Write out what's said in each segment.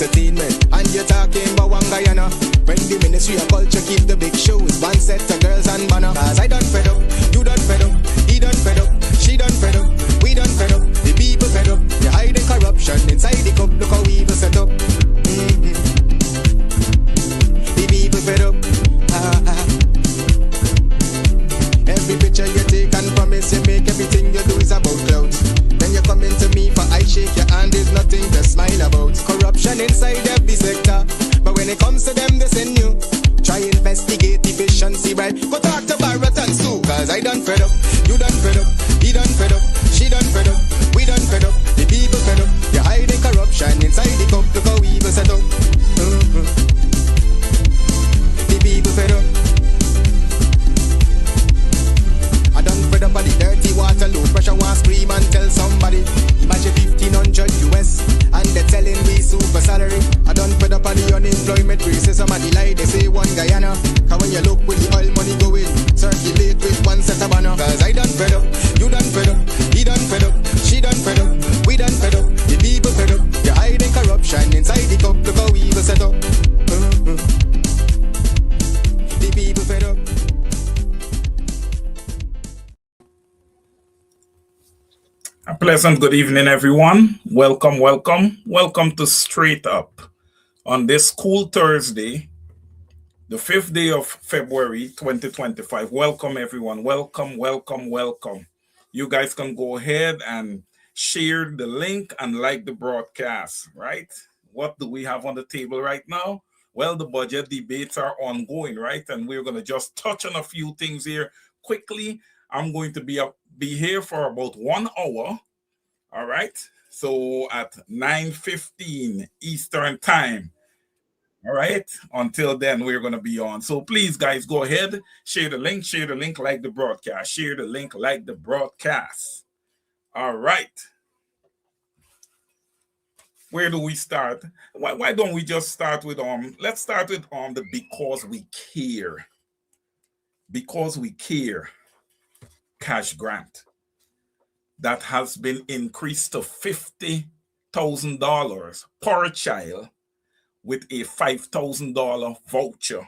entertainment. And you're talking about one Guyana. When the Ministry of Culture keep the big shows, one set of girls and banner. Cause I done fed up, you done fed up, he done fed up, she done fed up, we done fed up, the people fed up. You're hiding corruption inside the cup, look how evil set up. The people fed up. Every picture you take and promise you make, everything you do is about clout. Then you come into me for I shake your hand, there's nothing to smile about. Corruption inside every sector, but when it comes to them they send you. Try investigate efficiency, right? Go talk to Baratans too. Cause I done fed up, you done fed up, he done fed up, she done fed up, we done fed up, the people fed up. You're hiding corruption inside the cup, look how evil set up. The people fed up. I done fed up by the dirty water, low pressure, want scream and tell somebody. Imagine 1500 US and they're telling me super salary. I done fed up by the unemployment racism and the lie they say one Guyana. Cause when you look with the oil money going, circulate with one set of banner. Cause I done fed up, you done fed up, he done fed up, she done fed up, we done fed up, the people fed up. You're hiding corruption inside the cup, look how evil set up. The people fed up. A pleasant good evening, everyone. Welcome to Straight Up on this cool Thursday, the 5th day of February 2025. Welcome, everyone. Welcome. You guys can go ahead and share the link and like the broadcast, right? What do we have on the table right now? Well, the budget debates are ongoing, right? And we're going to just touch on a few things here quickly. I'm going to be here for about 1 hour. All right. So at 9:15 Eastern time. All right. Until then, we're going to be on. So please, guys, go ahead. Share the link, like the broadcast. Share the link, like the broadcast. All right. Where do we start? Why don't we just start with let's start with the because we care. Because we care cash grant that has been increased to $50,000 per child with a $5,000 voucher,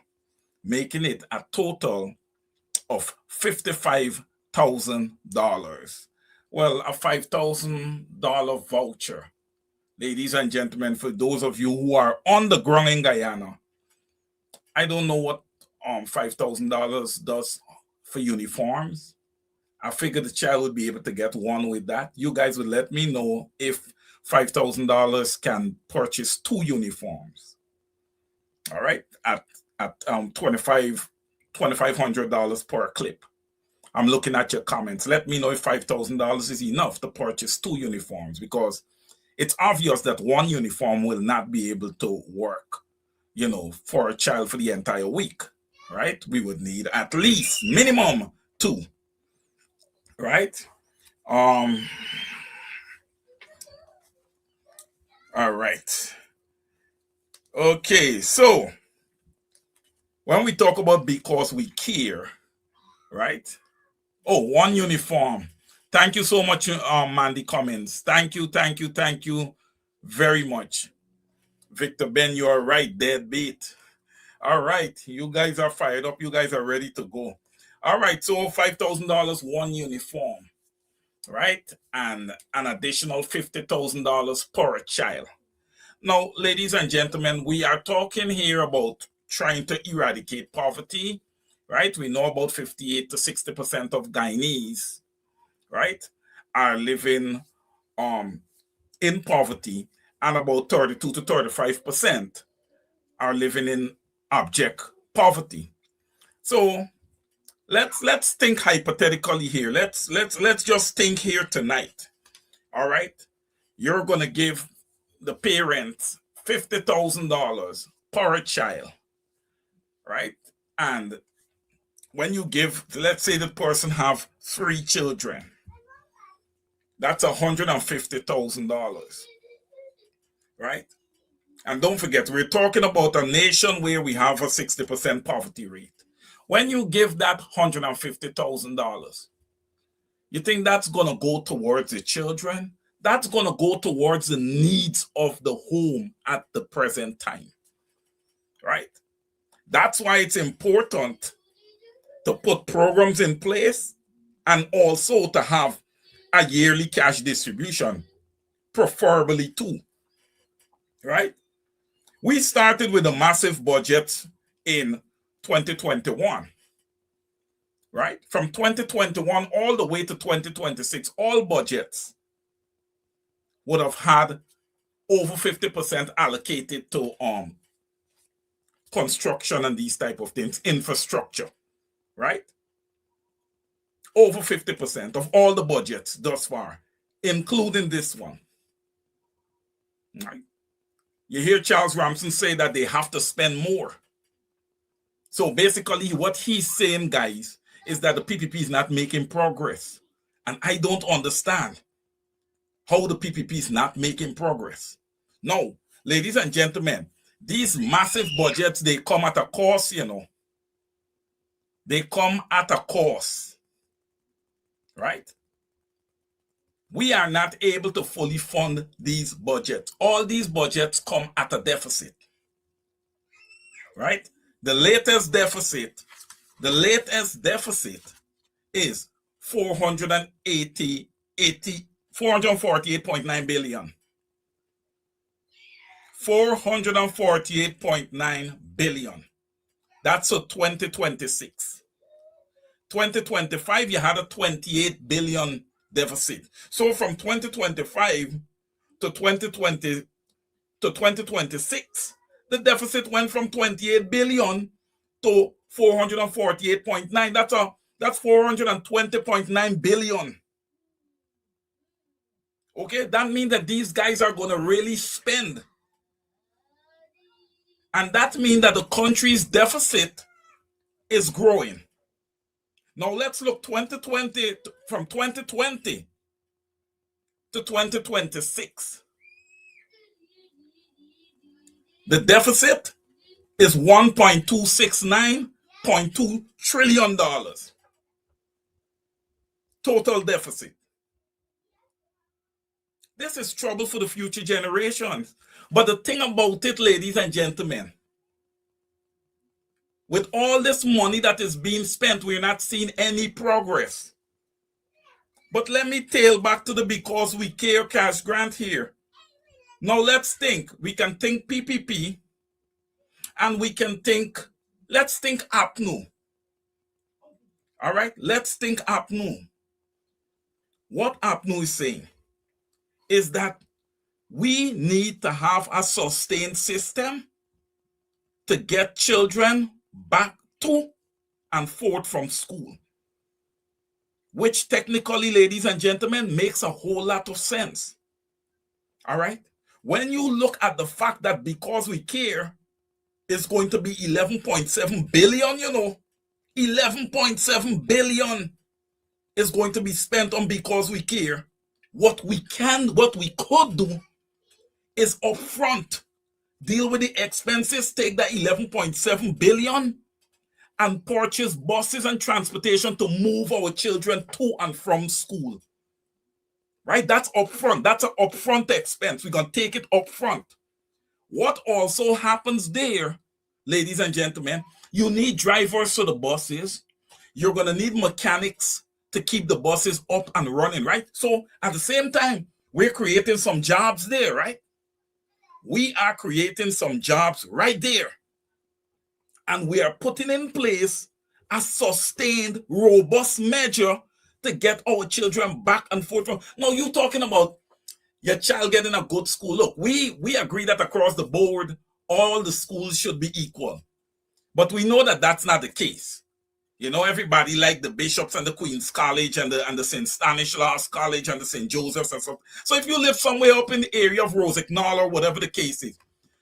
making it a total of $55,000. Well, a $5,000 voucher, ladies and gentlemen, for those of you who are on the ground in Guyana, I don't know what $5,000 does for uniforms. I figured the child would be able to get one with that. You guys would let me know if $5,000 can purchase 2 uniforms. All right, at $2,500 per clip. I'm looking at your comments. Let me know if $5,000 is enough to purchase 2 uniforms, because it's obvious that 1 uniform will not be able to work, for a child for the entire week, right? We would need at least minimum 2. Right. All right. Okay. So when we talk about because we care, right? Oh, 1 uniform. Thank you so much, Mandy Cummins. Thank you very much. Victor Ben, you are right. Deadbeat. All right. You guys are fired up. You guys are ready to go. All right, so $5,000 1 uniform, right? And an additional $50,000 per child. Now, ladies and gentlemen, we are talking here about trying to eradicate poverty, right? We know about 58 to 60% of Guyanese, right, are living in poverty, and about 32 to 35% are living in abject poverty. So let's think hypothetically here. Let's just think here tonight. All right, you're gonna give the parents $50,000 per child, right? And when you give, let's say the person have 3 children, that's $150,000, right? And don't forget, we're talking about a nation where we have a 60% poverty rate. When you give that $150,000, you think that's going to go towards the children? that's going to go towards the needs of the home at the present time, right? That's why it's important to put programs in place and also to have a yearly cash distribution, preferably two, right? We started with a massive budget in 2021, right? From 2021 all the way to 2026, all budgets would have had over 50% allocated to construction and these type of things, infrastructure, right? Over 50% of all the budgets thus far, including this one, right? You hear Charles Ramsden say that they have to spend more. So basically what he's saying, guys, is that the PPP is not making progress. And I don't understand how the PPP is not making progress. No, ladies and gentlemen, these massive budgets, they come at a cost, you know. They come at a cost, right? We are not able to fully fund these budgets. All these budgets come at a deficit, right? The latest deficit is 448.9 billion. 448.9 billion. That's a 2026. 2025, you had a 28 billion deficit. So from 2025 to 2026, the deficit went from 28 billion to 448.9. That's 420.9 billion. Okay, that means that these guys are going to really spend. And that means that the country's deficit is growing. Now let's look from 2020 to 2026. The deficit is $1.269.2 trillion. Total deficit. This is trouble for the future generations. But the thing about it, ladies and gentlemen, with all this money that is being spent, we're not seeing any progress. But let me tail back to the Because We Care cash grant here. Now let's think. We can think PPP and we can think, let's think APNU. All right, let's think APNU. What APNU is saying is that we need to have a sustained system to get children back to and forth from school, which technically, ladies and gentlemen, makes a whole lot of sense. All right. When you look at the fact that Because We Care is going to be 11.7 billion, 11.7 billion is going to be spent on Because We Care. What we could do is upfront deal with the expenses, take that 11.7 billion and purchase buses and transportation to move our children to and from school. Right? That's upfront. That's an upfront expense. We're going to take it upfront. What also happens there, ladies and gentlemen, you need drivers for the buses. You're going to need mechanics to keep the buses up and running, right? So at the same time, we're creating some jobs there, right? We are creating some jobs right there. And we are putting in place a sustained, robust measure to get our children back and forth from. Now, you're talking about your child getting a good school. Look, we agree that across the board, all the schools should be equal. But we know that that's not the case. Everybody like the Bishops and the Queen's College and the St. Stanislaus College and the St. Joseph's and stuff. So if you live somewhere up in the area of Rosignol or whatever the case is,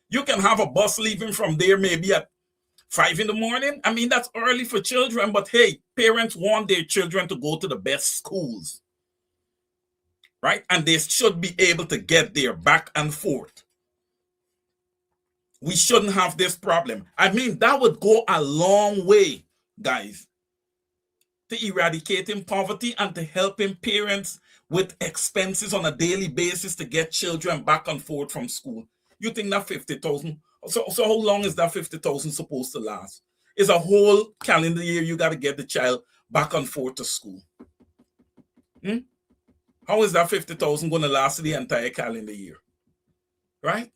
you can have a bus leaving from there maybe at 5 in the morning. I mean, that's early for children, but hey, parents want their children to go to the best schools, right? And they should be able to get there back and forth. We shouldn't have this problem. I mean, that would go a long way, guys, to eradicating poverty and to helping parents with expenses on a daily basis to get children back and forth from school. You think that 50,000? So how long is that 50,000 supposed to last? It's a whole calendar year you got to get the child back and forth to school. How is that 50,000 going to last the entire calendar year? Right?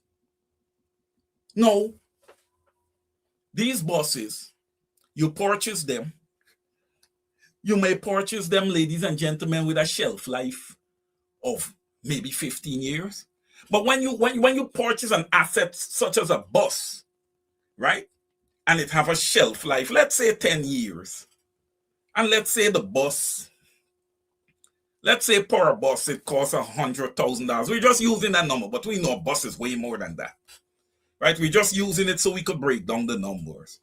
No. These buses, you purchase them. You may purchase them, ladies and gentlemen, with a shelf life of maybe 15 years. But when you purchase an asset such as a bus, right, and it have a shelf life, let's say 10 years, and let's say the bus, let's say per bus it costs $100,000. We're just using that number, but we know a bus is way more than that, right? We're just using it so we could break down the numbers,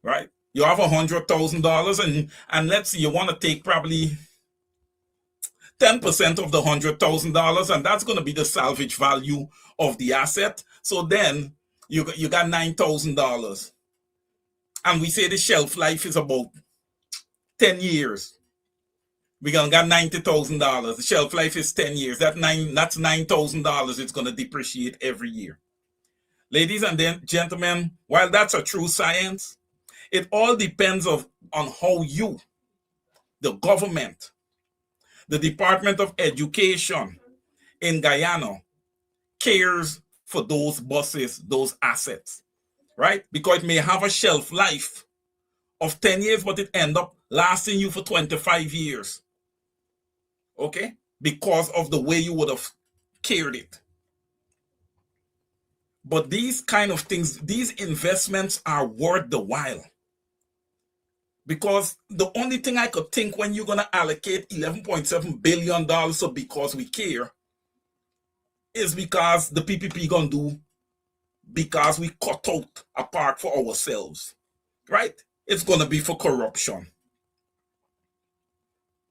right? You have $100,000, and let's say you want to take probably 10% of the $100,000, and that's going to be the salvage value of the asset. So then you got $9,000, and we say the shelf life is about 10 years. We're going to get $90,000. The shelf life is 10 years. That's $9,000. It's going to depreciate every year. Ladies and gentlemen, while that's a true science, it all depends on how you, the government, the Department of Education in Guyana, cares for those buses, those assets, right? Because it may have a shelf life of 10 years, but it end up lasting you for 25 years, okay? Because of the way you would have cared it. But these kind of things, these investments are worth the while. Because the only thing I could think when you're going to allocate $11.7 billion to Because We Care is because the PPP going to do because we cut out a part for ourselves, right? It's going to be for corruption.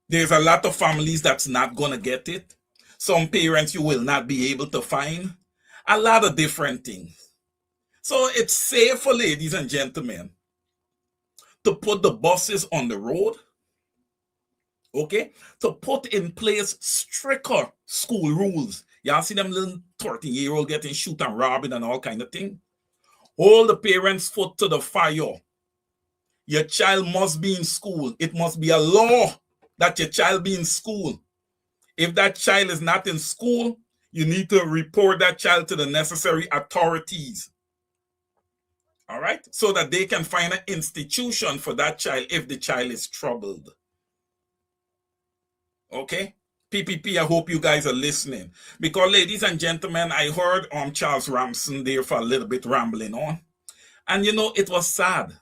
There's a lot of families that's not going to get it. Some parents you will not be able to find. A lot of different things. So it's safer, ladies and gentlemen, to put the buses on the road, okay? To put in place stricter school rules. Y'all see them little 13-year-old getting shoot and robbed and all kind of thing? Hold the parents' foot to the fire. Your child must be in school. It must be a law that your child be in school. If that child is not in school, you need to report that child to the necessary authorities. All right? So that they can find an institution for that child if the child is troubled. Okay? PPP, I hope you guys are listening. Because, ladies and gentlemen, I heard Charles Ramson there for a little bit rambling on. And, you know, it was sad.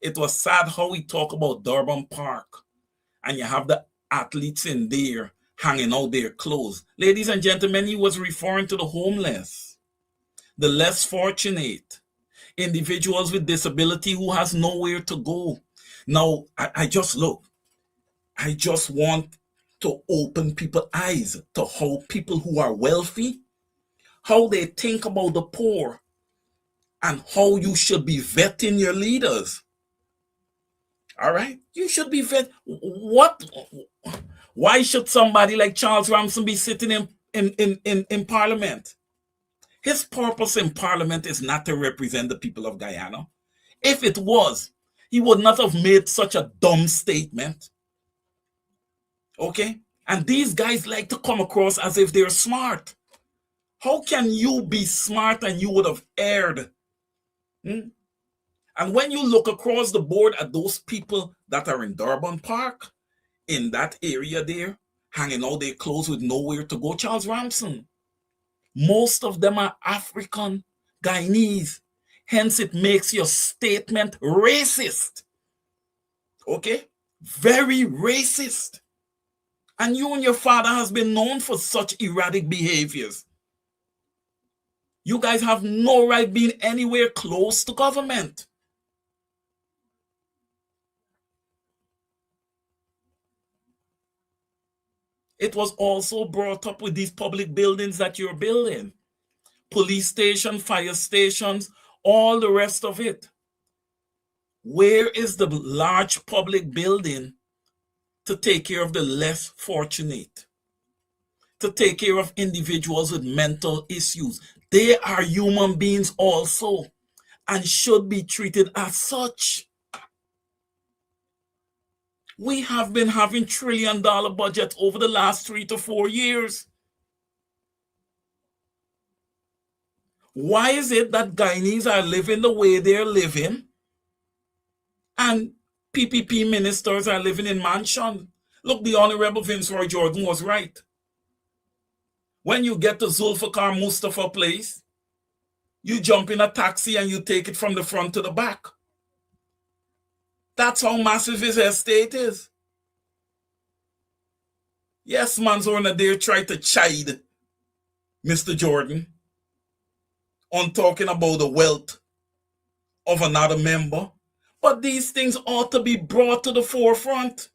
It was sad how we talk about Durban Park. And you have the athletes in there hanging out their clothes. Ladies and gentlemen, he was referring to the homeless, the less fortunate, individuals with disability who has nowhere to go. Now, I just want to open people's eyes to how people who are wealthy, how they think about the poor, and how you should be vetting your leaders. All right? You should be vetting. Why should somebody like Charles Ramson be sitting in Parliament? His purpose in Parliament is not to represent the people of Guyana. If it was, he would not have made such a dumb statement. Okay? And these guys like to come across as if they're smart. How can you be smart and you would have erred? And when you look across the board at those people that are in Durban Park, in that area there, hanging out their clothes with nowhere to go, Charles Ramson, most of them are African Guyanese. Hence, it makes your statement racist. Okay? Very racist. And you and your father has been known for such erratic behaviors. You guys have no right being anywhere close to government. It was also brought up with these public buildings that you're building. Police station, fire stations, all the rest of it. Where is the large public building to take care of the less fortunate, to take care of individuals with mental issues. They are human beings also and should be treated as such. We have been having $1 trillion budget over the last 3 to 4 years. Why is it that Guyanese are living the way they're living and PPP ministers are living in mansion? Look, the Honorable Vince Roy Jordan was right. When you get to Zulfikar Mustafa place, you jump in a taxi and you take it from the front to the back. That's how massive his estate is. Yes, Mansour Nadir tried to chide Mr. Jordan on talking about the wealth of another member, but these things ought to be brought to the forefront.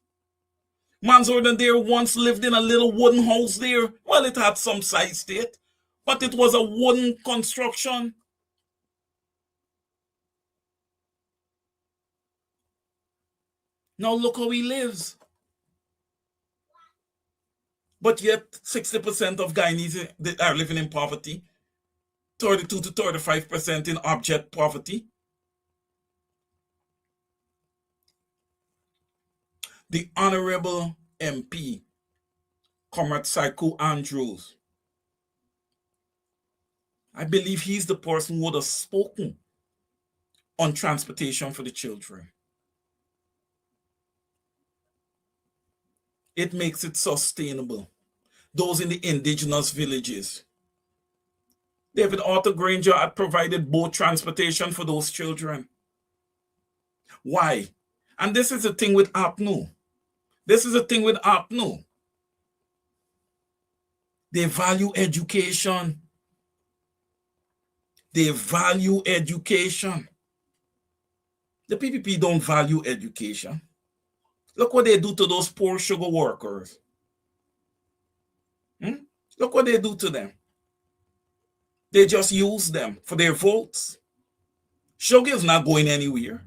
Mansour Nadir once lived in a little wooden house there. Well, it had some size to it, but it was a wooden construction. Now look how he lives. But yet 60% of Guyanese are living in poverty, 32 to 35% in abject poverty. The Honorable MP, Comrade Saiku Andrews, I believe he's the person who would have spoken on transportation for the children. It makes it sustainable. Those in the indigenous villages. David Arthur Granger had provided boat transportation for those children. Why? And this is the thing with APNU. They value education. The PPP don't value education. Look what they do to those poor sugar workers. Look what they do to them. They just use them for their votes. Sugar is not going anywhere.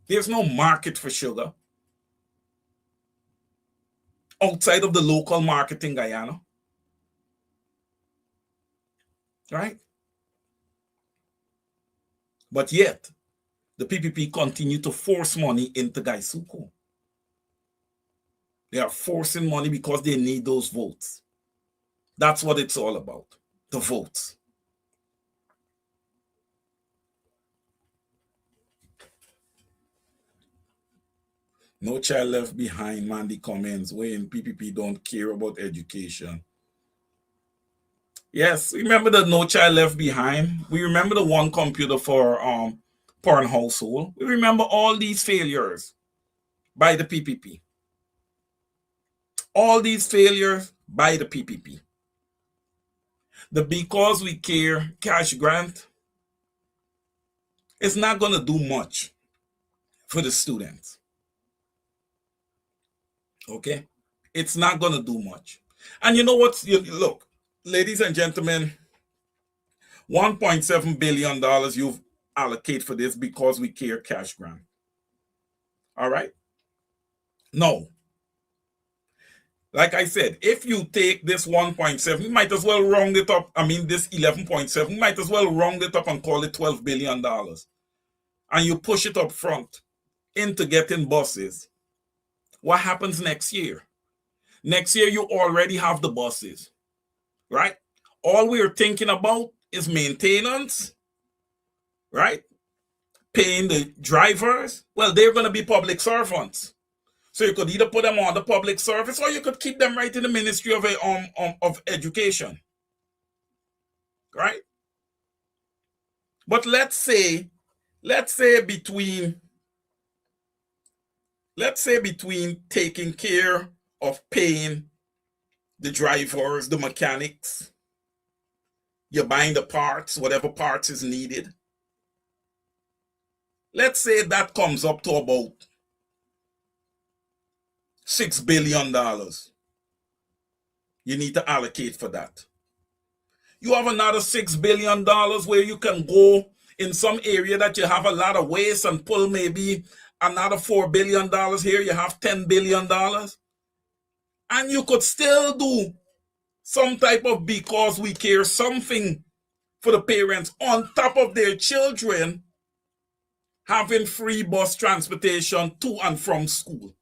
There's no market for sugar outside of the local market in Guyana. Right? But yet, the PPP continue to force money into Gaisuku. They are forcing money because they need those votes. That's what it's all about, the votes. No child left behind, Mandy comments, when PPP don't care about education. Yes, remember the No Child Left Behind? We remember the one computer for per household. We remember all these failures by the PPP. All these failures by the PPP. The Because We Care cash grant is not going to do much for the students. Okay? It's not going to do much. And you know what? Look, ladies and gentlemen, $1.7 billion you've allocate for this Because We Care cash grant. All right? No. Like I said, if you take this 1.7, you might as well round it up. I mean, this 11.7, you might as well round it up and call it $12 billion. And you push it up front into getting buses. What happens next year? Next year, you already have the buses, right? All we're thinking about is maintenance, right? Paying the drivers. Well, they're going to be public servants. So you could either put them on the public service or you could keep them right in the Ministry of Education. Right? But let's say between taking care of paying the drivers, the mechanics, you're buying the parts, whatever parts is needed. Let's say that comes up to about $6 billion. You need to allocate for that. You have another $6 billion where you can go in some area that you have a lot of waste and pull maybe another $4 billion here, you have $10 billion. And you could still do some type of because we care something for the parents on top of their children having free bus transportation to and from school.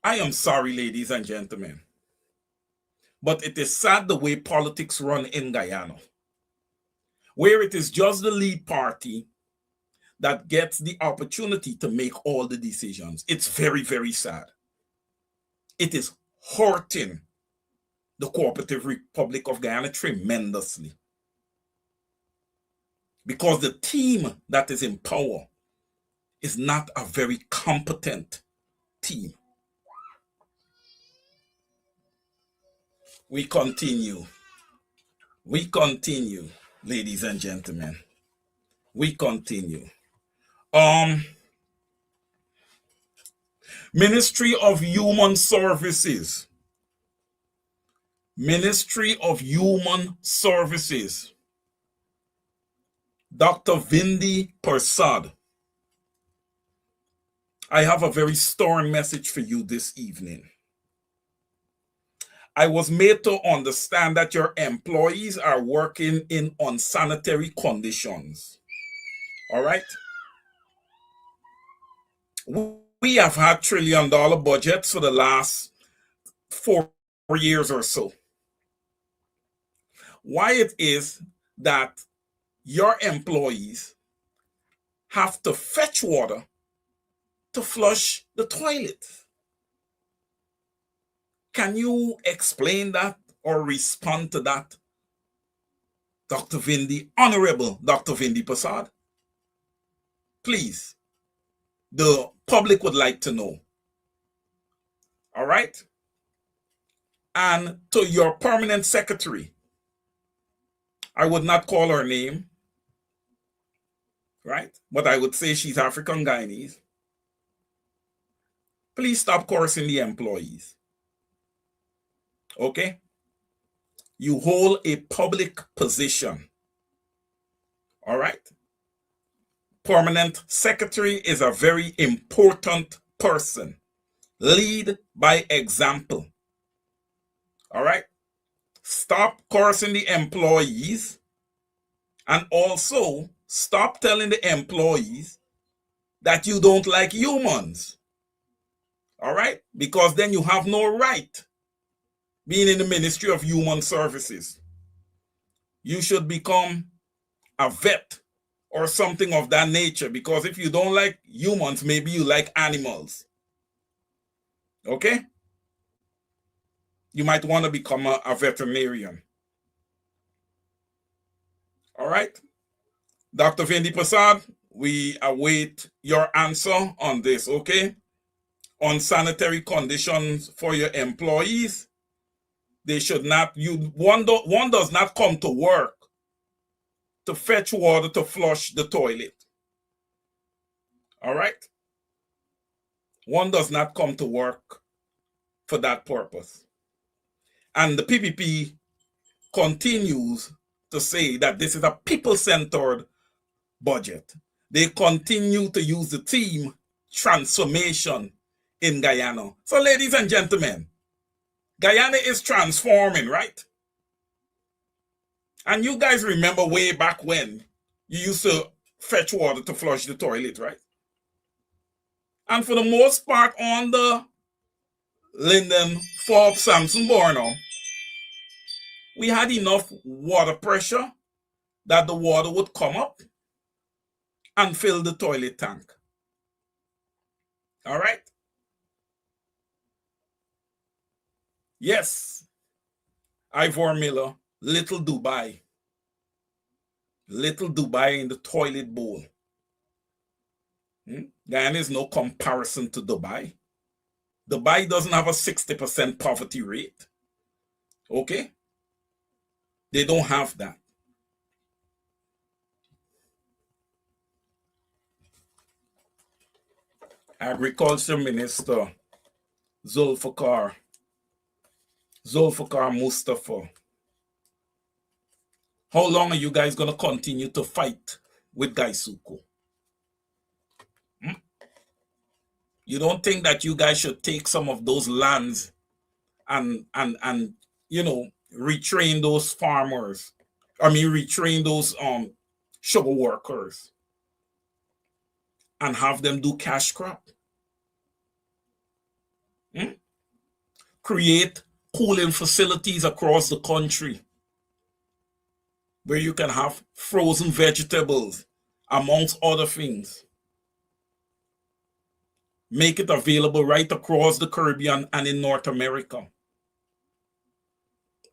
I am sorry, ladies and gentlemen, but it is sad the way politics run in Guyana, where it is just the lead party that gets the opportunity to make all the decisions. It's very, very sad. It is hurting the Cooperative Republic of Guyana tremendously, because the team that is in power is not a very competent team. We continue, ladies and gentlemen. We continue. Ministry of Human Services. Ministry of Human Services. Dr. Vindi Persad. I have a very stern message for you this evening. I was made to understand that your employees are working in unsanitary conditions. All right? We have had $1 trillion budgets for the last 4 years or so. Why it is that your employees have to fetch water to flush the toilet? Can you explain that or respond to that, Dr. Vindi, Honorable Dr. Vindi Persad? Please, the public would like to know. All right? And to your permanent secretary, I would not call her name, right? But I would say she's African Guyanese. Please stop coercing the employees. Okay? You hold a public position. All right? Permanent secretary is a very important person. Lead by example. All right? Stop coercing the employees, and also stop telling the employees that you don't like humans. All right? Because then you have no right being in the Ministry of Human Services. You should become a vet or something of that nature, because if you don't like humans, maybe you like animals. Okay? You might want to become a veterinarian. All right? Dr. Vindi Persad, we await your answer on this, okay? Unsanitary conditions for your employees. They should not, one does not come to work to fetch water to flush the toilet. All right? One does not come to work for that purpose. And the PPP continues to say that this is a people-centered budget. They continue to use the theme transformation in Guyana. So, ladies and gentlemen, Guyana is transforming, right? And you guys remember way back when you used to fetch water to flush the toilet, right? And for the most part on the Linden, Forbes, Samson, Borno, we had enough water pressure that the water would come up and fill the toilet tank. All right? Yes, Ivor Miller, Little Dubai. Little Dubai in the toilet bowl. Guyana is no comparison to Dubai. Dubai doesn't have a 60% poverty rate. Okay? They don't have that. Agriculture Minister Zulfikar Mustafa How long are you guys going to continue to fight with Gaisuko? You don't think that you guys should take some of those lands and retrain those farmers? I mean, retrain those sugar workers and have them do cash crop? Create cooling facilities across the country where you can have frozen vegetables, amongst other things. Make it available right across the Caribbean and in North America.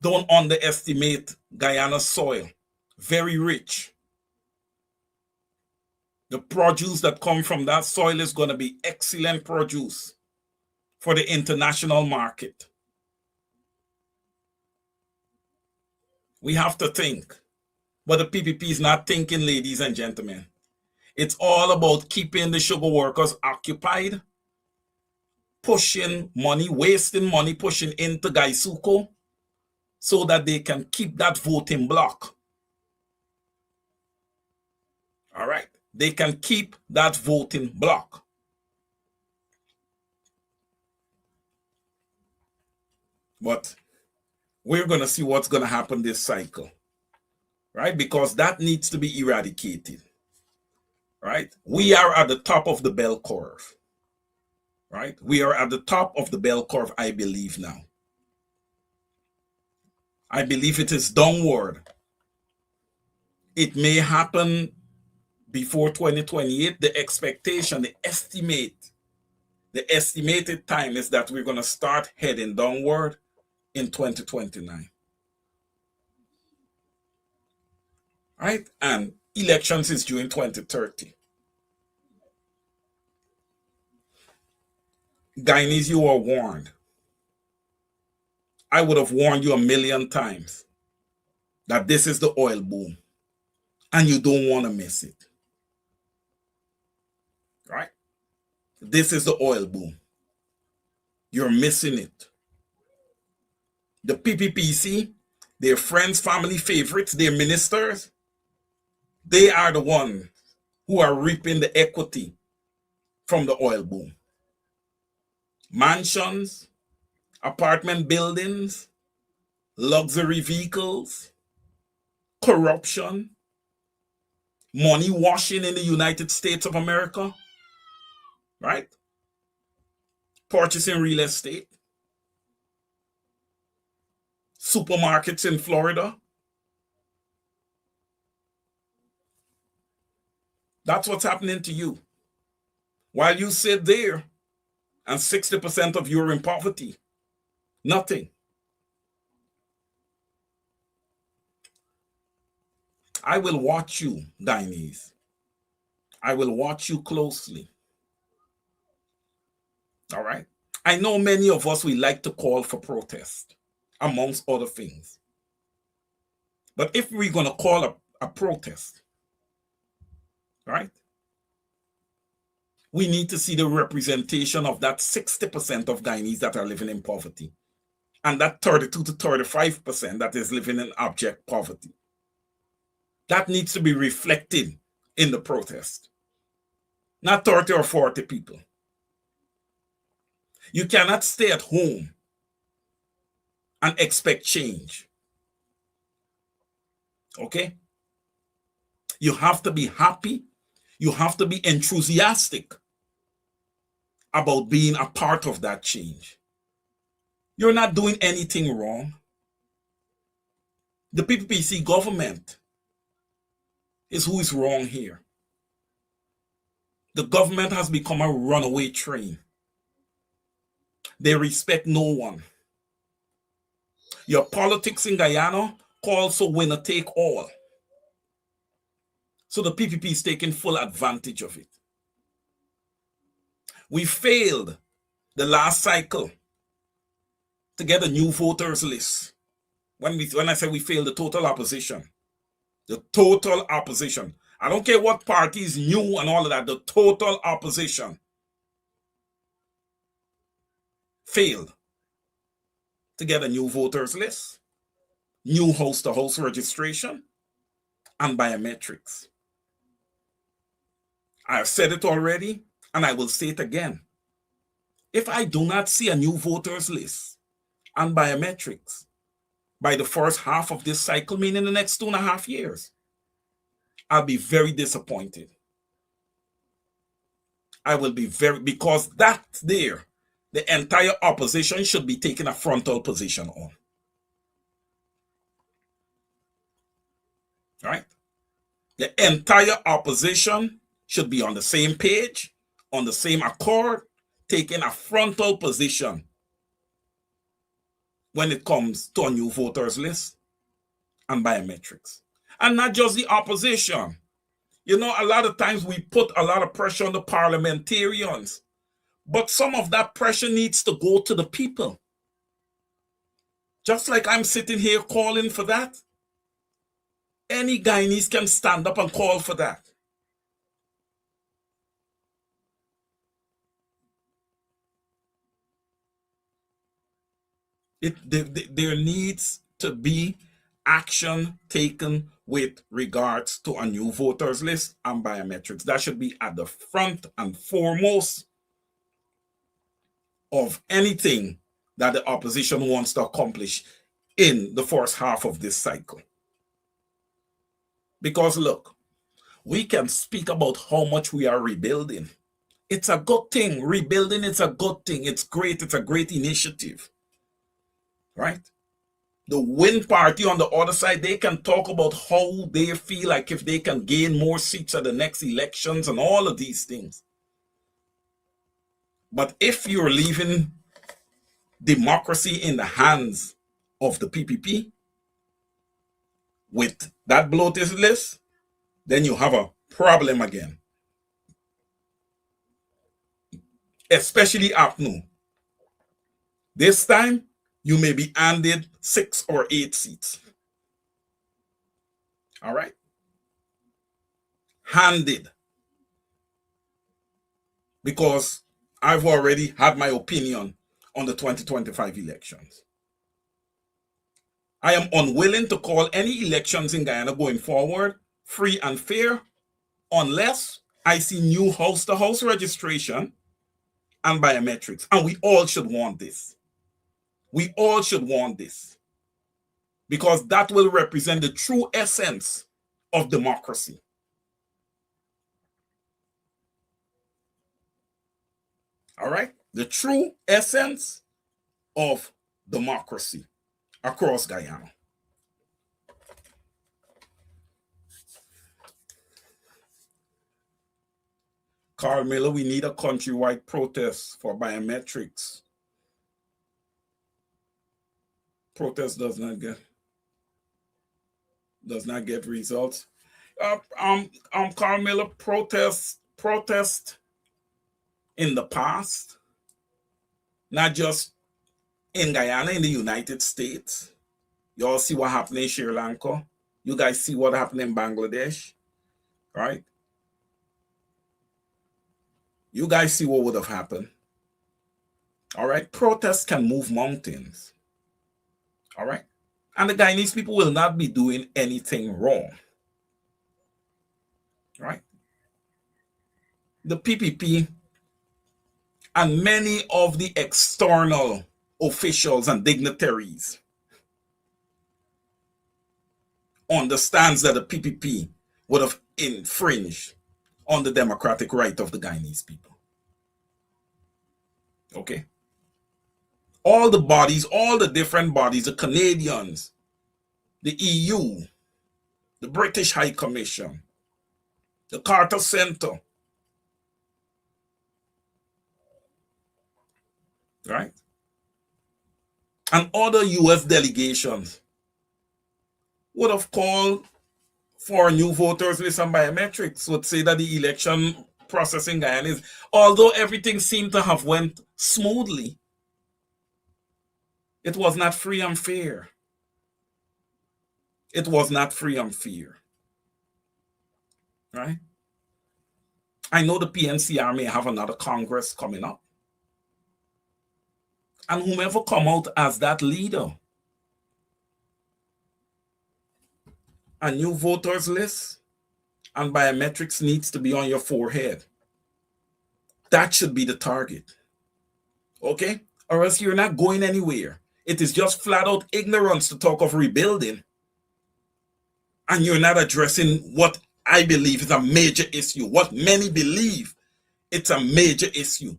Don't underestimate Guyana's soil. Very rich. The produce that comes from that soil is going to be excellent produce for the international market. We have to think. But the PPP is not thinking, ladies and gentlemen. It's all about keeping the sugar workers occupied, pushing money, wasting money, pushing into Gaisuko so that they can keep that voting block. All right? They can keep that voting block. But we're going to see what's going to happen this cycle, right? Because that needs to be eradicated, right? We are at the top of the bell curve, right? We are at the top of the bell curve, I believe now. I believe it is downward. It may happen before 2028. The expectation, the estimated time is that we're going to start heading downward in 2029. Right? And elections is due in 2030. Guyanese, you are warned. I would have warned you a million times that this is the oil boom and you don't want to miss it. Right? This is the oil boom. You're missing it. The PPPC, their friends, family favorites, their ministers, they are the ones who are reaping the equity from the oil boom. Mansions, apartment buildings, luxury vehicles, corruption, money washing in the United States of America, right? Purchasing real estate, supermarkets in Florida. That's what's happening to you. While you sit there and 60% of you are in poverty, nothing. I will watch you, Guyanese. I will watch you closely. All right? I know many of us, we like to call for protest, amongst other things. But if we're going to call a protest, right, we need to see the representation of that 60% of Guyanese that are living in poverty and that 32 to 35% that is living in abject poverty. That needs to be reflected in the protest. Not 30 or 40 people. You cannot stay at home and expect change. Okay? You have to be happy. You have to be enthusiastic about being a part of that change. You're not doing anything wrong. The PPPC government is who is wrong here. The government has become a runaway train. They respect no one. Your politics in Guyana calls for winner take all. So the PPP is taking full advantage of it. We failed the last cycle to get a new voters list. When I say we failed, the total opposition. The total opposition. I don't care what parties knew and all of that. The total opposition failed to get a new voters list, new house-to-house registration, and biometrics. I have said it already, and I will say it again. If I do not see a new voters list and biometrics by the first half of this cycle, meaning the next 2.5 years, I'll be very disappointed. I will be because that's there. The entire opposition should be taking a frontal position on. Right? The entire opposition should be on the same page, on the same accord, taking a frontal position when it comes to a new voters list and biometrics. And not just the opposition. You know, a lot of times we put a lot of pressure on the parliamentarians, but some of that pressure needs to go to the people. Just like I'm sitting here calling for that, any Guyanese can stand up and call for that. There needs to be action taken with regards to a new voters list and biometrics. That should be at the front and foremost of anything that the opposition wants to accomplish in the first half of this cycle. Because look, we can speak about how much we are rebuilding. It's a good thing. Rebuilding is a good thing. It's great. It's a great initiative. Right? The Win Party on the other side, they can talk about how they feel like if they can gain more seats at the next elections and all of these things. But if you're leaving democracy in the hands of the PPP with that bloated list, then you have a problem again. Especially APNU. This time, you may be handed 6 or 8 seats. All right? Handed. Because I've already had my opinion on the 2025 elections. I am unwilling to call any elections in Guyana going forward free and fair unless I see new house-to-house registration and biometrics. And we all should want this. We all should want this. Because that will represent the true essence of democracy. All right? The true essence of democracy across Guyana. Carl Miller, we need a countrywide protest for biometrics. Protest does not get results. Carl Miller, protest in the past, not just in Guyana, in the United States. You all see what happened in Sri Lanka. You guys see what happened in Bangladesh, right? You guys see what would have happened. All right, protests can move mountains. All right, and the Guyanese people will not be doing anything wrong. Right? The PPP and many of the external officials and dignitaries understands that the PPP would have infringed on the democratic right of the Guyanese people. Okay? All the bodies, all the different bodies, the Canadians, the EU, the British High Commission, the Carter Center, right? And other US delegations would have called for new voters list and biometrics, would say that the election process in Guyana is, although everything seemed to have went smoothly, it was not free and fair. It was not free and fair. Right? I know the PNCR may have another Congress coming up. And whomever come out as that leader, a new voters list, and biometrics needs to be on your forehead. That should be the target. Okay? Or else you're not going anywhere. It is just flat out ignorance to talk of rebuilding. And you're not addressing what I believe is a major issue. What many believe it's a major issue.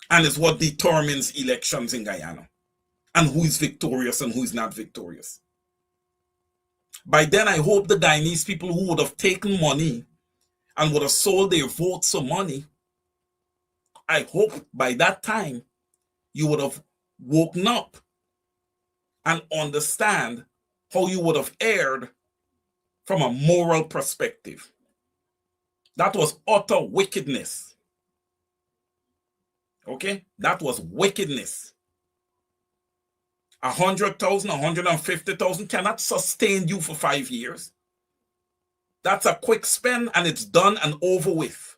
And it's what determines elections in Guyana. And who is victorious and who is not victorious. By then, I hope the Guyanese people who would have taken money and would have sold their votes for money, I hope by that time you would have woken up and understand how you would have erred from a moral perspective. That was utter wickedness. Okay? That was wickedness. 100,000, 150,000 cannot sustain you for 5 years. That's a quick spend and it's done and over with.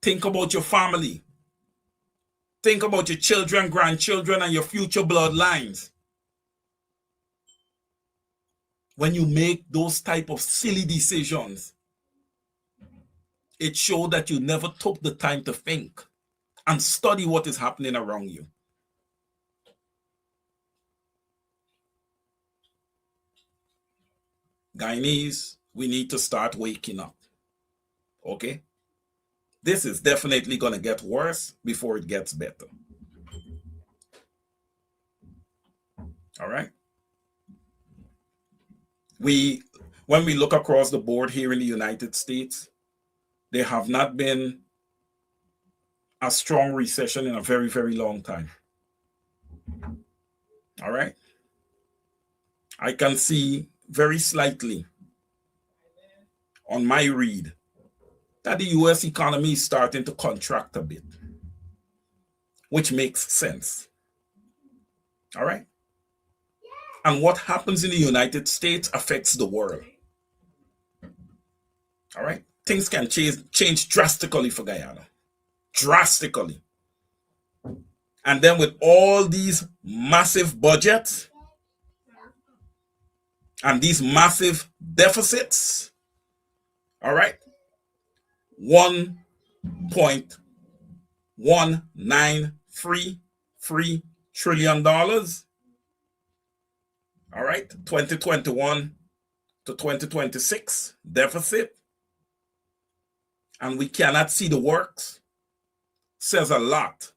Think about your family. Think about your children, grandchildren, and your future bloodlines. When you make those type of silly decisions, it shows that you never took the time to think and study what is happening around you. Guyanese, we need to start waking up. Okay? This is definitely going to get worse before it gets better. All right? When we look across the board here in the United States, there have not been a strong recession in a very, very long time. All right? I can see very slightly on my read that the US economy is starting to contract a bit, which makes sense. All right? And what happens in the United States affects the world. All right? Things can change drastically for Guyana. Drastically. And then with all these massive budgets and these massive deficits, all right, $1.193 trillion, all right, 2021 to 2026 deficit, and we cannot see the works, says a lot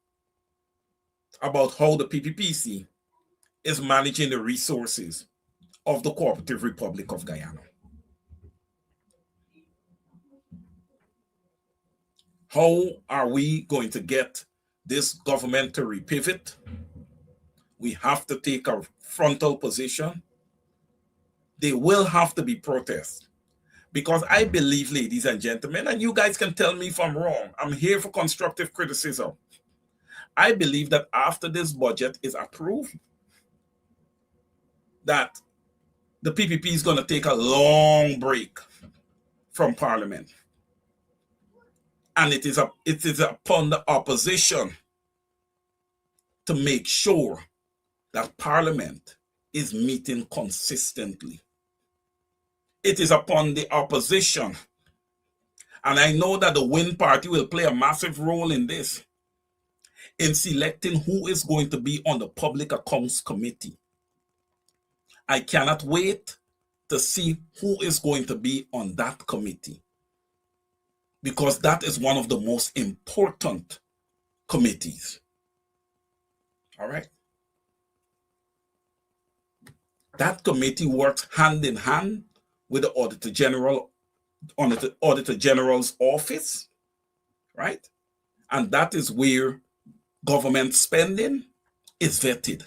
about how the PPPC is managing the resources of the Cooperative Republic of Guyana. How are we going to get this government to repivot? We have to take a frontal position. There will have to be protests. Because I believe, ladies and gentlemen, and you guys can tell me if I'm wrong, I'm here for constructive criticism. I believe that after this budget is approved, that the PPP is going to take a long break from Parliament. And it is upon the opposition to make sure that Parliament is meeting consistently. It is upon the opposition, and I know that the Win Party will play a massive role in this, in selecting who is going to be on the Public Accounts Committee. I cannot wait to see who is going to be on that committee, because that is one of the most important committees. All right? That committee works hand in hand with the Auditor General's office, right? And that is where government spending is vetted.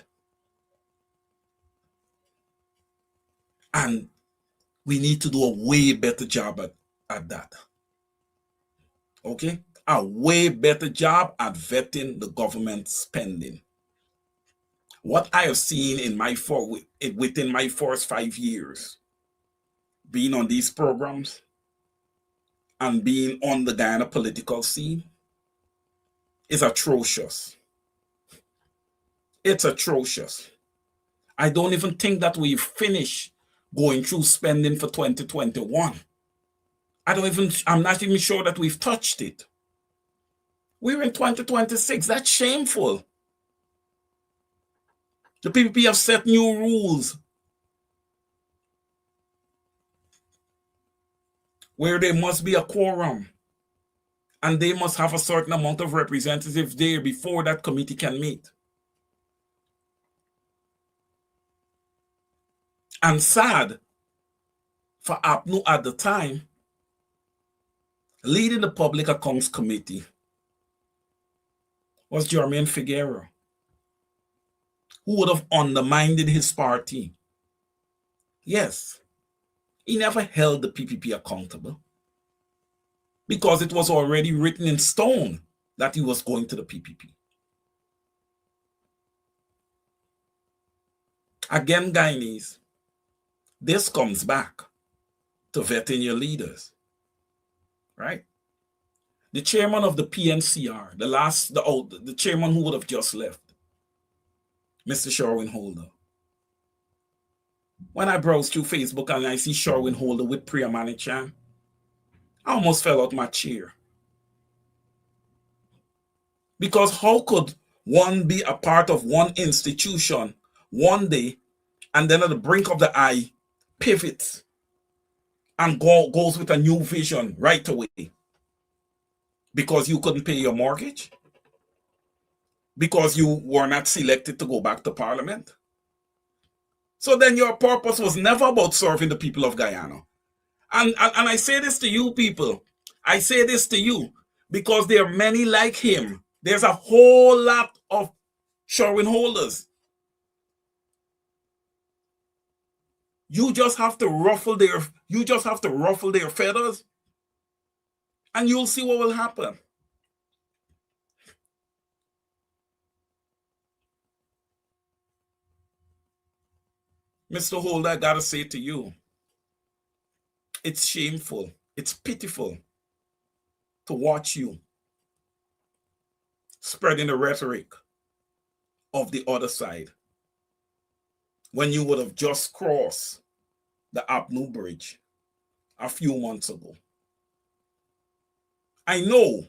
And we need to do a way better job at that. Okay? A way better job at vetting the government spending. What I have seen within my first 5 years being on these programs and being on the Guyana political scene is atrocious. It's atrocious. I don't even think that we've finished going through spending for 2021. I'm not even sure that we've touched it. We're in 2026. That's shameful. The PPP have set new rules where there must be a quorum and they must have a certain amount of representatives there before that committee can meet. And sad for APNU at the time, leading the Public Accounts Committee was Jermaine Figueroa, who would have undermined his party. Yes, he never held the PPP accountable because it was already written in stone that he was going to the PPP. Again, Guyanese, this comes back to vetting your leaders, right? The chairman of the PNCR, the chairman who would have just left, Mr. Sherwin Holder. When I browse through Facebook and I see Sherwin Holder with Priya Manichan, I almost fell out my chair. Because how could one be a part of one institution one day and then at the brink of the eye pivots and goes with a new vision right away? Because you couldn't pay your mortgage? Because you were not selected to go back to Parliament? So then your purpose was never about serving the people of Guyana. And I say this to you people. I say this to you because there are many like him. There's a whole lot of Sherwin Holders. You just have to ruffle their feathers and you'll see what will happen. Mr. Holder, I gotta say to you, it's shameful, it's pitiful to watch you spreading the rhetoric of the other side when you would have just crossed the APNU bridge a few months ago. I know,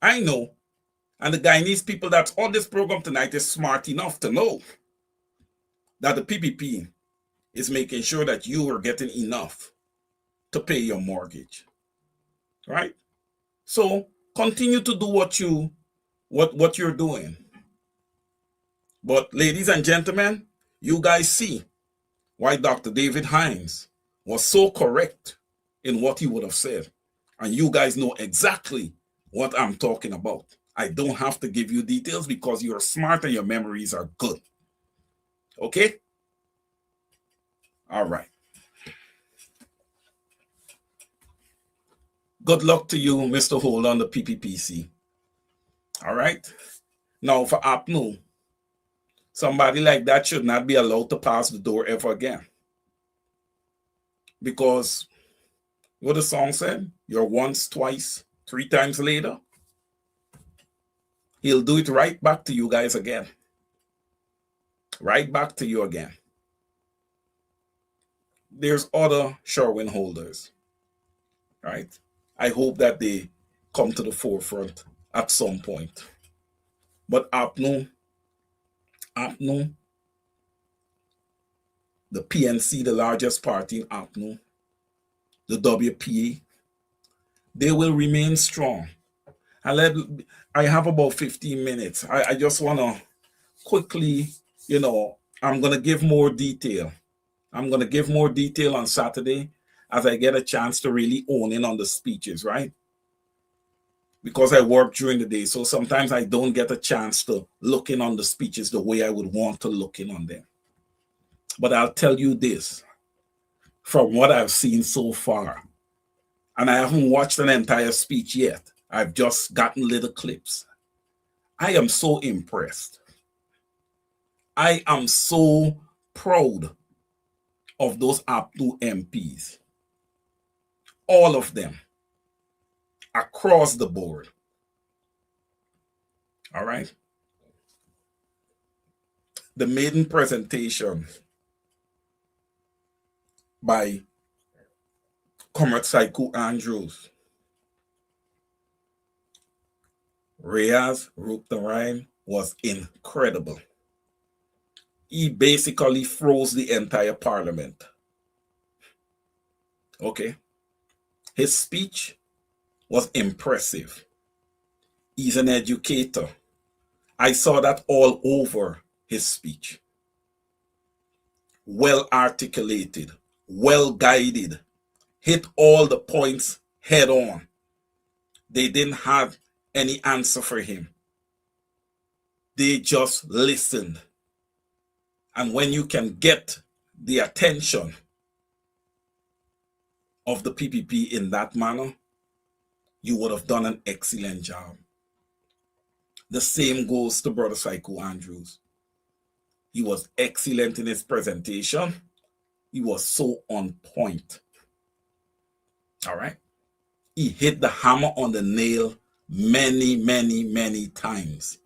and the Guyanese people that's on this program tonight is smart enough to know that the PPP is making sure that you are getting enough to pay your mortgage, right? So continue to do what you're doing. But ladies and gentlemen, you guys see why Dr. David Hines was so correct in what he would have said. And you guys know exactly what I'm talking about. I don't have to give you details because you're smart and your memories are good. Okay? All right. Good luck to you, Mr. Holder, on the PPPC. All right? Now, for APNU, somebody like that should not be allowed to pass the door ever again. Because what the song said, you're once, twice, 3 times later, he'll do it right back to you guys again. Right back to you again. There's other Sherwin Holders, right? I hope that they come to the forefront at some point. But APNU, the PNC, the largest party in APNU, the WPA, they will remain strong. I have about 15 minutes. I just want to quickly, I'm going to give more detail. I'm going to give more detail on Saturday as I get a chance to really own in on the speeches, right? Because I work during the day, so sometimes I don't get a chance to look in on the speeches the way I would want to look in on them. But I'll tell you this, from what I've seen so far, and I haven't watched an entire speech yet, I've just gotten little clips. I am so impressed. I am so proud of those APNU MPs. All of them. Across the board. All right? the maiden presentation by Comrade Saiku Andrews. Reyes wrote the rhyme was incredible. He basically froze the entire parliament. Okay. His speech was impressive. He's an educator. I saw that all over his speech. Well articulated, well guided, hit all the points head on. They didn't have any answer for him. They just listened. And when you can get the attention of the PPP in that manner, you would have done an excellent job. The same goes to Brother Saiku Andrews. He was excellent in his presentation. He was so on point. All right. He hit the hammer on the nail many, many, many times.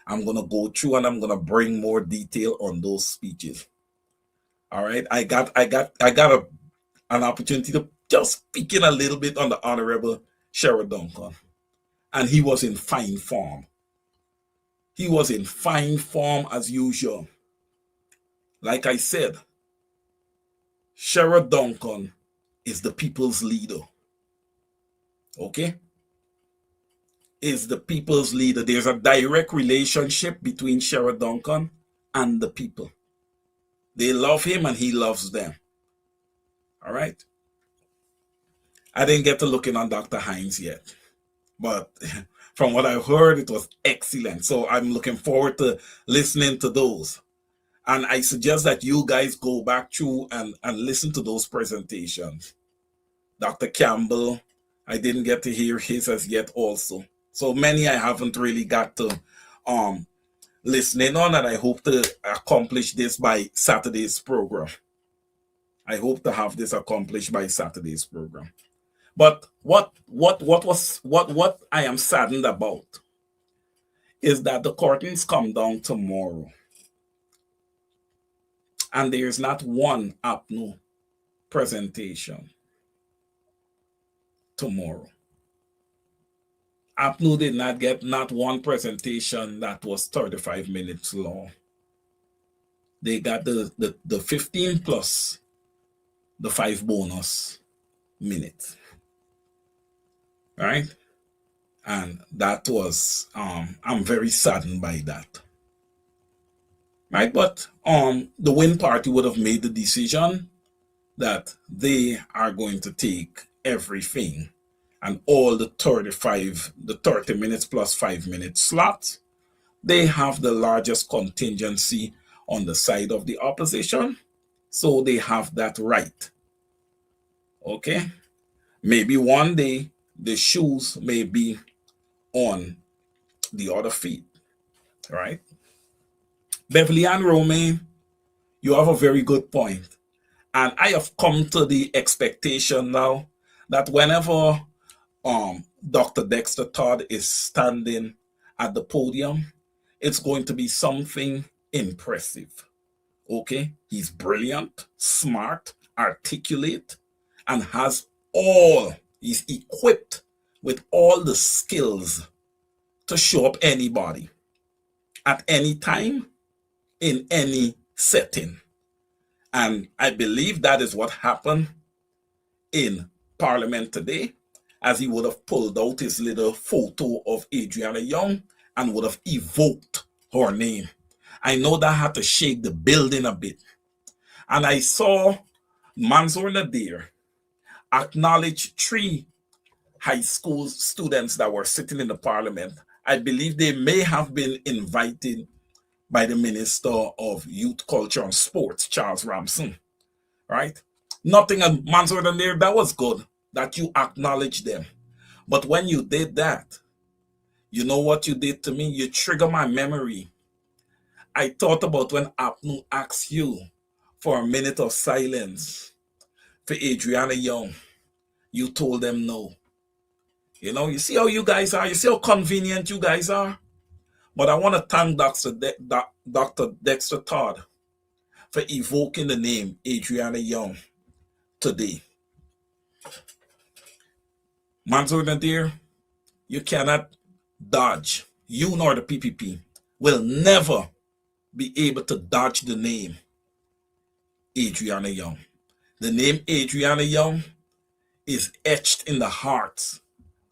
I'm going to go through and I'm going to bring more detail on those speeches. All right. I got an opportunity to just speak in a little bit on the Honorable Sherrod Duncan. And he was in fine form. He was in fine form as usual. Like I said, Sherrod Duncan is the people's leader. Okay? Is the people's leader. There's a direct relationship between Sherrod Duncan and the people. They love him and he loves them. All right? I didn't get to look in on Dr. Hines yet. But from what I've heard, it was excellent. So I'm looking forward to listening to those. And I suggest that you guys go back through and listen to those presentations. Dr. Campbell, I didn't get to hear his as yet also. So many I haven't really got to listen in on, and I hope to accomplish this by Saturday's program. I hope to have this accomplished by Saturday's program. But what I am saddened about is that the curtains come down tomorrow. And there is not one APNU presentation tomorrow. APNU did not get not one presentation that was 35 minutes long. They got the 15 plus the 5 bonus minutes. Right? And that was, I'm very saddened by that. Right? But the Win Party would have made the decision that they are going to take everything and all the 30 minutes plus 5 minute slots. They have the largest contingency on the side of the opposition, so they have that right. Okay? Maybe one day the shoes may be on the other feet, right? Beverly and Romaine, you have a very good point. And I have come to the expectation now that whenever Dr. Dexter Todd is standing at the podium, it's going to be something impressive. Okay? He's brilliant, smart, articulate, and he's equipped with all the skills to show up anybody at any time in any setting. And I believe that is what happened in Parliament today, as he would have pulled out his little photo of Adriana Young and would have evoked her name. I know that had to shake the building a bit. And I saw Mansour Nadir acknowledge 3 high school students that were sitting in the Parliament. I believe they may have been invited by the Minister of Youth, Culture and Sports, Charles Ramson, right? Nothing on Mansour Nadir, that was good, that you acknowledged them. But when you did that, you know what you did to me? You trigger my memory. I thought about when APNU asked you for a minute of silence for Adriana Young. You told them no. You know, you see how you guys are? You see how convenient you guys are? But I want to thank Dr. Dexter Todd for evoking the name Adriana Young today. Mansour Nadir, you cannot dodge. You nor the PPP will never be able to dodge the name Adriana Young. The name Adriana Young is etched in the hearts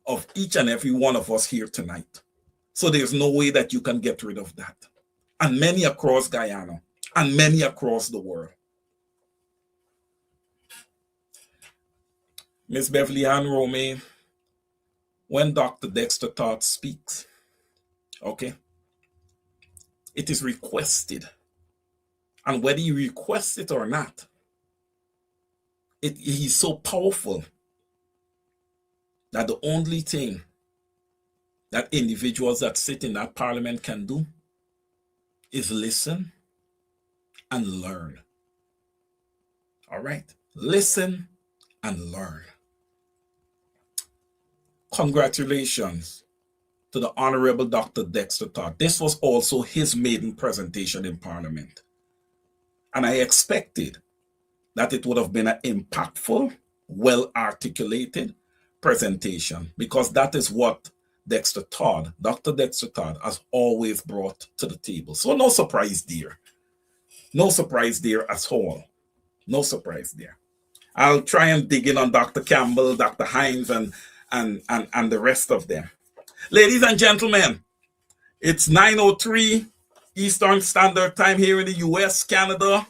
of each and every one of us here tonight. So there's no way that you can get rid of that. And many across Guyana, and many across the world. Miss Beverly Ann Romaine, when Dr. Dexter Todd speaks, okay, it is requested. And whether you request it or not, he's so powerful that the only thing that individuals that sit in that parliament can do is listen and learn. All right? Listen and learn. Congratulations to the Honorable Dr. Dexter Todd. This was also his maiden presentation in Parliament. And I expected that it would have been an impactful, well-articulated presentation, because that is what Dexter Todd, Dr. Dexter Todd, has always brought to the table. So no surprise there. No surprise there at all. No surprise there. I'll try and dig in on Dr. Campbell, Dr. Hines, and the rest of them. Ladies and gentlemen, it's 9:03 Eastern Standard Time here in the US, Canada,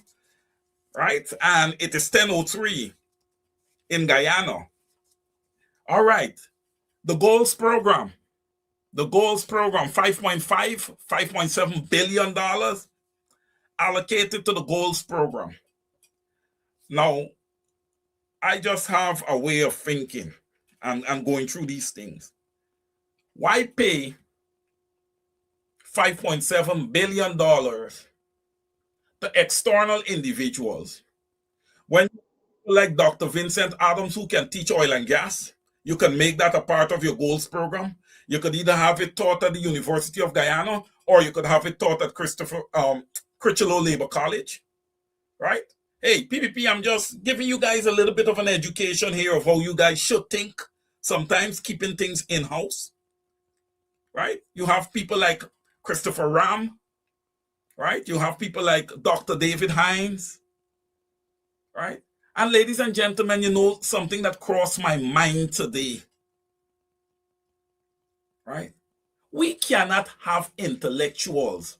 right? And it is 10:03 in Guyana. All right. The goals program, $5.5, $5.7 billion allocated to the goals program. Now, I just have a way of thinking and going through these things. Why pay $5.7 billion to external individuals when people like Dr. Vincent Adams, who can teach oil and gas? You can make that a part of your goals program. You could either have it taught at the University of Guyana, or you could have it taught at Critchlow Labor College, right? Hey, PPP, I'm just giving you guys a little bit of an education here of how you guys should think, sometimes keeping things in-house, right? You have people like Christopher Ram, right? You have people like Dr. David Hines, right? And ladies and gentlemen, you know something that crossed my mind today, right? We cannot have intellectuals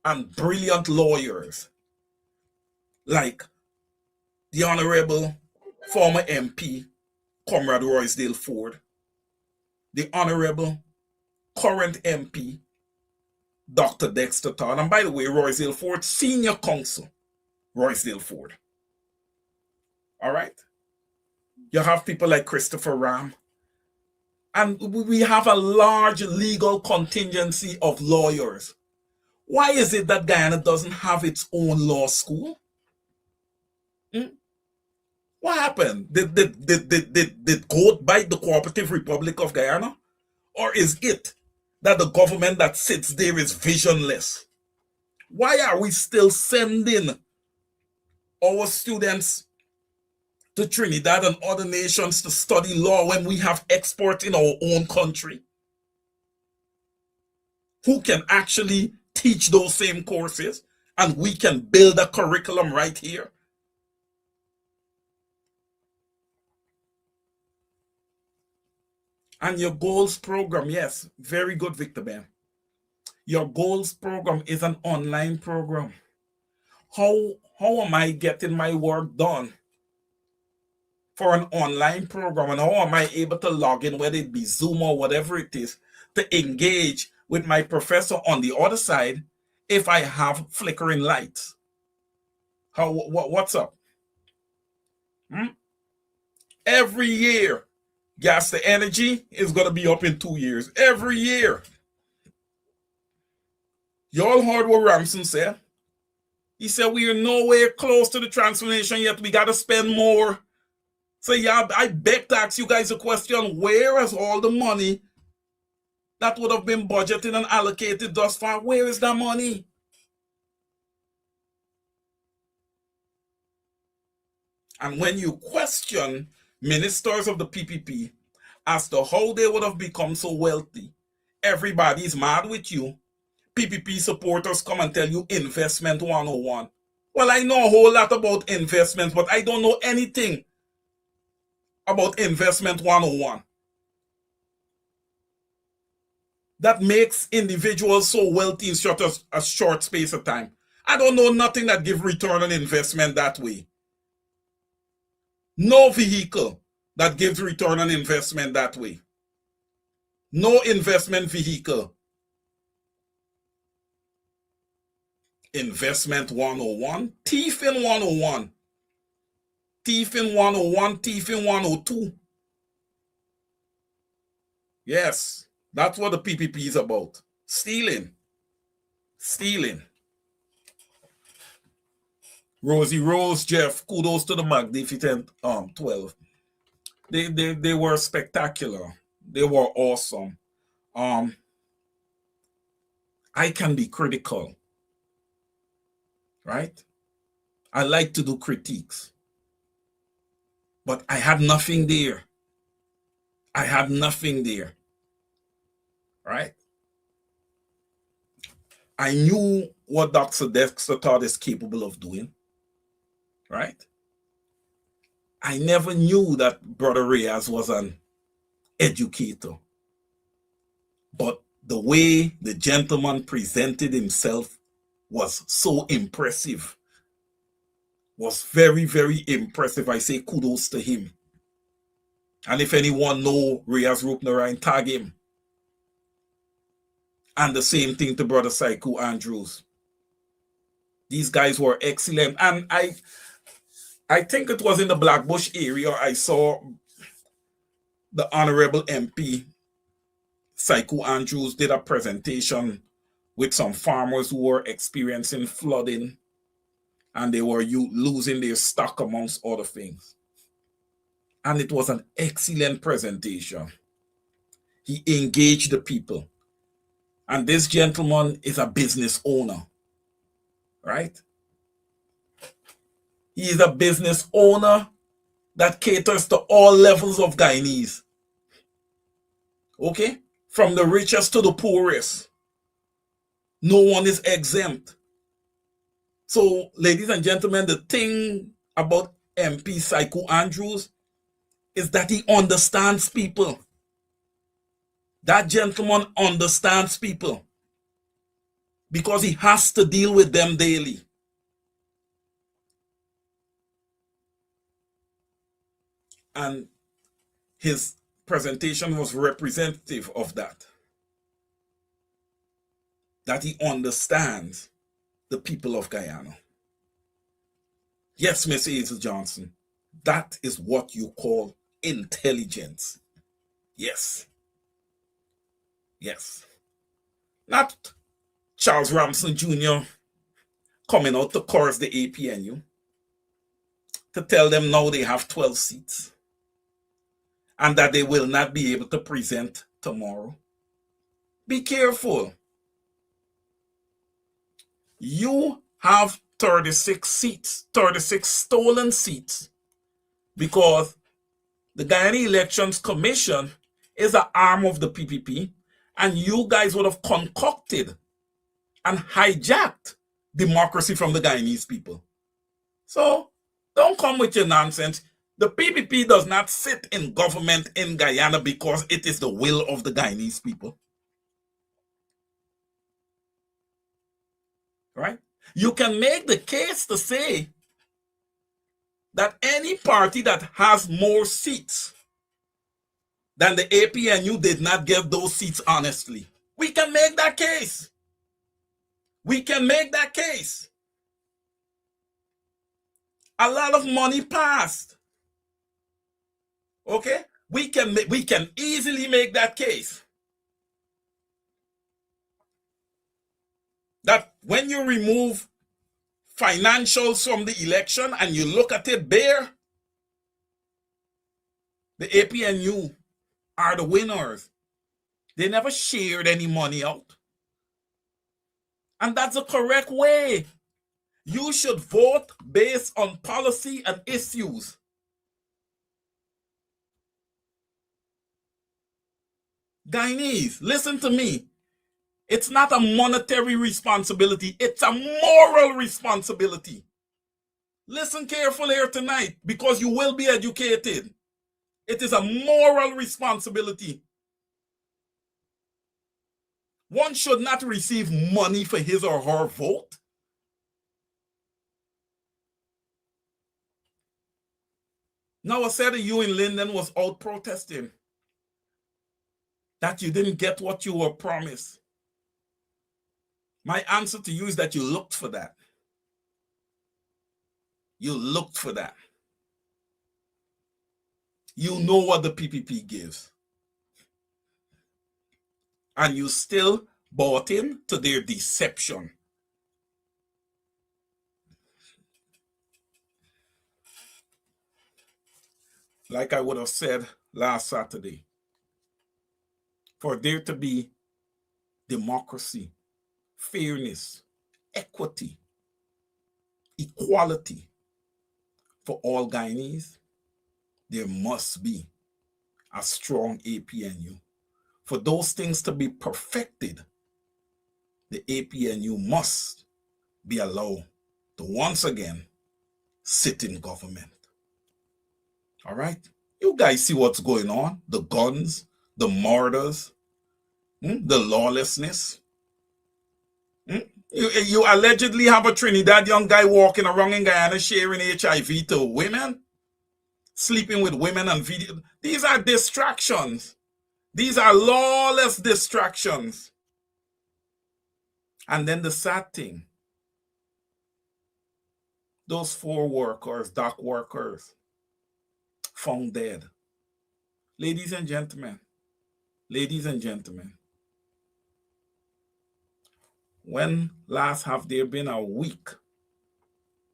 and brilliant lawyers like the Honorable former MP, Comrade Roysdale Ford, the Honorable current MP, Dr. Dexter Todd, and by the way, Roysdale Ford, Senior Counsel, Roysdale Ford. All right? You have people like Christopher Ram, and we have a large legal contingency of lawyers. Why is it that Guyana doesn't have its own law school? What happened? Did goat bite the Cooperative Republic of Guyana? Or is it that the government that sits there is visionless? Why are we still sending our students to Trinidad and other nations to study law when we have experts in our own country who can actually teach those same courses, and we can build a curriculum right here? And your goals program, yes, very good, Victor Ben. Your goals program is an online program. How am I getting my work done for an online program? And how am I able to log in, whether it be Zoom or whatever it is, to engage with my professor on the other side if I have flickering lights? What's up? Every year, gas to energy is going to be up in 2 years. Every year. Y'all heard what Ramson said. He said we are nowhere close to the transformation yet. We got to spend more. So yeah, I beg to ask you guys a question. Where has all the money that would have been budgeted and allocated thus far. Where is that money? And when you question ministers of the PPP as to how they would have become so wealthy, everybody's mad with you. PPP supporters come and tell you investment 101. Well, I know a whole lot about investments, but I don't know anything about investment 101 that makes individuals so wealthy in a short space of time. I don't know nothing that gives return on investment that way. No vehicle that gives return on investment that way. No investment vehicle. Investment 101, thief in 101, thief in 101, thief in 102. Yes, that's what the PPP is about. Stealing. Stealing. Rosie Rose, Jeff, kudos to the Magnificent 12. They were spectacular. They were awesome. I can be critical, right? I like to do critiques. But I had nothing there. I had nothing there. Right? I knew what Dr. Dexter Todd is capable of doing. Right? I never knew that Brother Reyes was an educator. But the way the gentleman presented himself was so impressive. Was very, very impressive. I say kudos to him. And if anyone know Reyes Rupnerine, tag him. And the same thing to Brother Saiku Andrews. These guys were excellent. And I think it was in the Blackbush area I saw the Honorable MP Saiku Andrews did a presentation with some farmers who were experiencing flooding and they were losing their stock amongst other things. And it was an excellent presentation. He engaged the people. And this gentleman is a business owner, right? He is a business owner that caters to all levels of Guyanese. Okay? From the richest to the poorest. No one is exempt. So, ladies and gentlemen, the thing about MP Saiku Andrews is that he understands people. That gentleman understands people because he has to deal with them daily. And his presentation was representative of that. That he understands the people of Guyana. Yes, Miss Hazel Johnson, that is what you call intelligence. Yes. Yes. Not Charles Ramson Jr. coming out to chorus the APNU to tell them now they have 12 seats and that they will not be able to present tomorrow. Be careful. You have 36 seats, 36 stolen seats, because the Guyana Elections Commission is an arm of the PPP, and you guys would have concocted and hijacked democracy from the Guyanese people. So don't come with your nonsense. The PPP does not sit in government in Guyana because it is the will of the Guyanese people. Right? You can make the case to say that any party that has more seats than the APNU did not get those seats honestly. We can make that case. We can make that case. A lot of money passed. Okay? We can easily make that case. That when you remove financials from the election and you look at it bare, the APNU are the winners. They never shared any money out. And that's the correct way. You should vote based on policy and issues. Guyanese, listen to me. It's not a monetary responsibility. It's a moral responsibility. Listen carefully here tonight because you will be educated. It is a moral responsibility. One should not receive money for his or her vote. Now, I said that you in Linden was out protesting that you didn't get what you were promised. My answer to you is that you looked for that. You looked for that. You know what the PPP gives. And you still bought into their deception. Like I would have said last Saturday, for there to be democracy, fairness, equity, equality for all Guyanese, there must be a strong APNU. For those things to be perfected, the APNU must be allowed to once again sit in government. All right? You guys see what's going on? The guns, the murders, the lawlessness. You allegedly have a Trinidad young guy walking around in Guyana sharing HIV to women, sleeping with women on video. These are distractions. These are lawless distractions. And then the sad thing, those 4 workers, dock workers, found dead. Ladies and gentlemen, when last have there been a week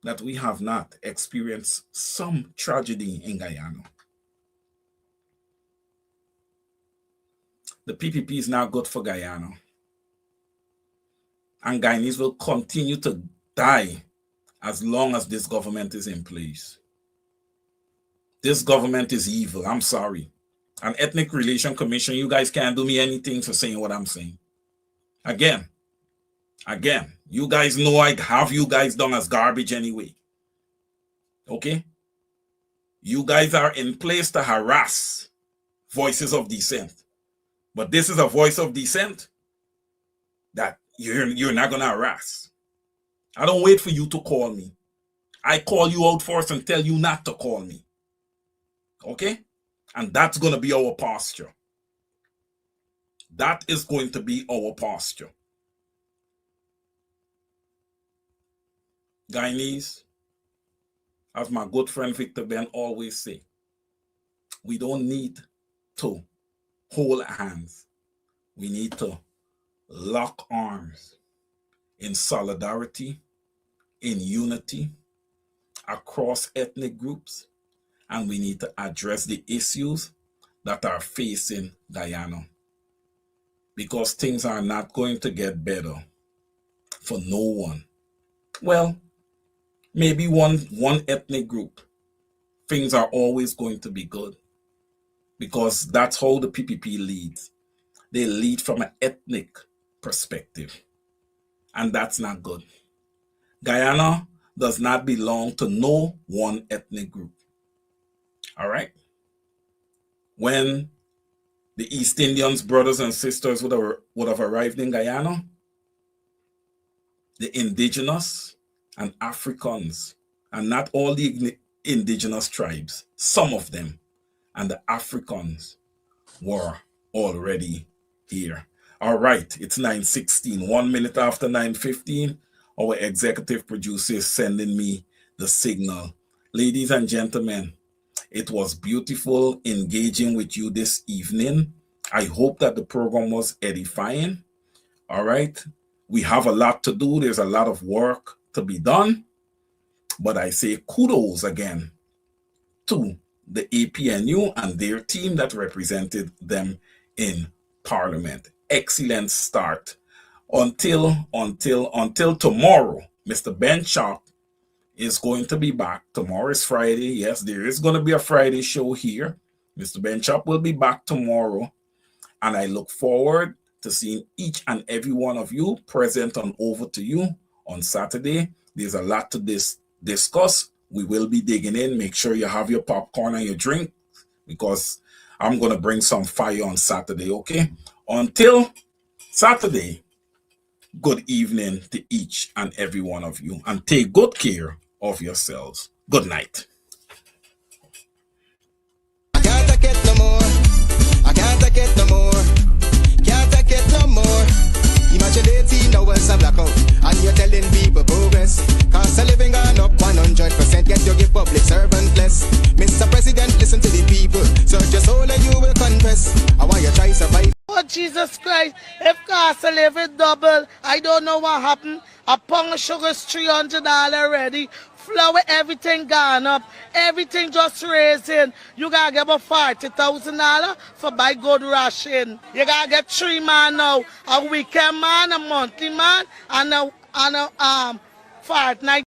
that we have not experienced some tragedy in Guyana? The PPP is not good for Guyana. And Guyanese will continue to die as long as this government is in place. This government is evil. I'm sorry. An Ethnic Relation Commission, you guys can't do me anything for saying what I'm saying. Again, you guys know I have you guys done as garbage anyway. Okay? You guys are in place to harass voices of dissent. But this is a voice of dissent that you're not going to harass. I don't wait for you to call me. I call you out first and tell you not to call me. Okay? And that's going to be our posture. That is going to be our posture. Guyanese, as my good friend Victor Ben always say, we don't need to hold hands. We need to lock arms in solidarity, in unity, across ethnic groups, and we need to address the issues that are facing Guyana. Because things are not going to get better for no one. Well, maybe one ethnic group, things are always going to be good. Because that's how the PPP leads. They lead from an ethnic perspective. And that's not good. Guyana does not belong to no one ethnic group. All right? When the East Indians, brothers and sisters, would have arrived in Guyana, the indigenous and Africans, and not all the indigenous tribes, some of them, and the Africans were already here. All right, it's 9:16, 1 minute after 9:15. Our executive producer is sending me the signal. Ladies and gentlemen, it was beautiful engaging with you this evening. I hope that the program was edifying. All right, we have a lot to do. There's a lot of work to be done. But I say kudos again to the APNU and their team that represented them in Parliament. Excellent start. Until tomorrow, Mr. Ben Sharp is going to be back. Tomorrow is Friday. Yes, there is going to be a Friday show here. Mr. Ben Sharp will be back tomorrow. And I look forward to seeing each and every one of you present on Over to You on Saturday. There's a lot to discuss. We will be digging in. Make sure you have your popcorn and your drink, because I'm going to bring some fire on Saturday, okay? Until Saturday, good evening to each and every one of you, and take good care of yourselves. Good night. I can't take it no more. I can't take it no more. Can't take it no more. Imagine 18 hours of blackout, and you're telling people progress. Cost of living gone up 100%. Get your give public servant less. Mr. President, listen to the people. Search your soul and you will confess. I want you try survive. Oh, Jesus Christ, if cost of living double, I don't know what happened. A pound of sugar is $300 already. Flour, everything gone up. Everything just raising. You gotta get about $40,000 for buy good ration. You gotta get 3 man now. A weekend man, a monthly man, and a fortnight.